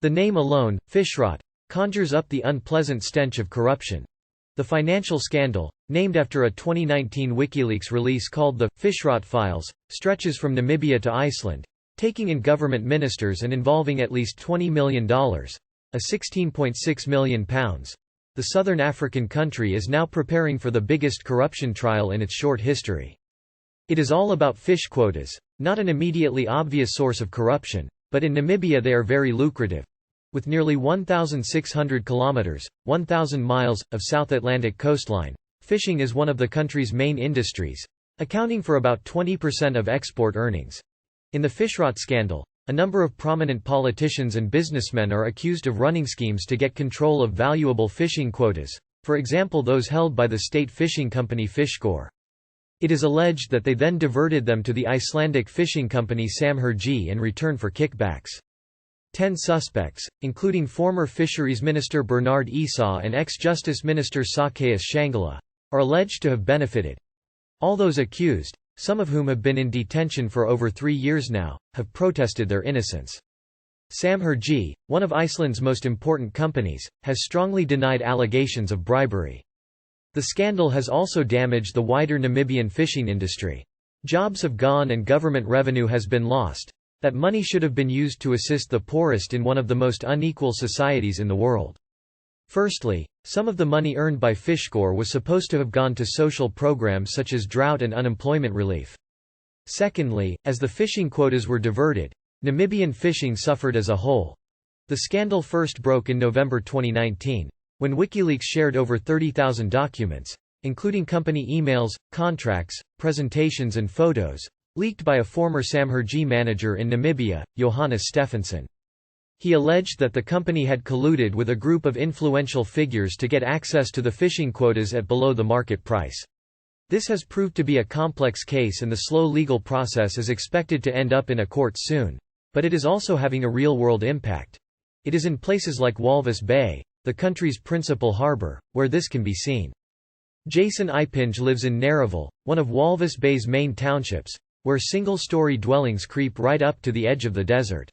The name alone, Fishrot, conjures up the unpleasant stench of corruption. The financial scandal, named after a 2019 WikiLeaks release called the Fishrot Files, stretches from Namibia to Iceland, taking in government ministers and involving at least $20 million, a £16.6 million. The southern African country is now preparing for the biggest corruption trial in its short history. It is all about fish quotas, not an immediately obvious source of corruption, but in Namibia they are very lucrative. With nearly 1,600 kilometers, 1,000 miles, of South Atlantic coastline, fishing is one of the country's main industries, accounting for about 20% of export earnings. In the Fishrot scandal, a number of prominent politicians and businessmen are accused of running schemes to get control of valuable fishing quotas, for example those held by the state fishing company Fishrot. It is alleged that they then diverted them to the Icelandic fishing company Samherji in return for kickbacks. 10 suspects, including former Fisheries Minister Bernard Esau and ex-Justice Minister Zacchaeus Shangala, are alleged to have benefited. All those accused, some of whom have been in detention for over 3 years now, have protested their innocence. Samherji, one of Iceland's most important companies, has strongly denied allegations of bribery. The scandal has also damaged the wider Namibian fishing industry. Jobs have gone and government revenue has been lost. That money should have been used to assist the poorest in one of the most unequal societies in the world. Firstly, some of the money earned by Fishrot was supposed to have gone to social programs such as drought and unemployment relief. Secondly, as the fishing quotas were diverted, Namibian fishing suffered as a whole. The scandal first broke in November 2019, when WikiLeaks shared over 30,000 documents, including company emails, contracts, presentations and photos, leaked by a former Samherji manager in Namibia, Johannes Stephenson. He alleged that the company had colluded with a group of influential figures to get access to the fishing quotas at below the market price. This has proved to be a complex case and the slow legal process is expected to end up in a court soon. But it is also having a real-world impact. It is in places like Walvis Bay, the country's principal harbour, where this can be seen. Jason Ipinge lives in Narraville, one of Walvis Bay's main townships, where single-story dwellings creep right up to the edge of the desert.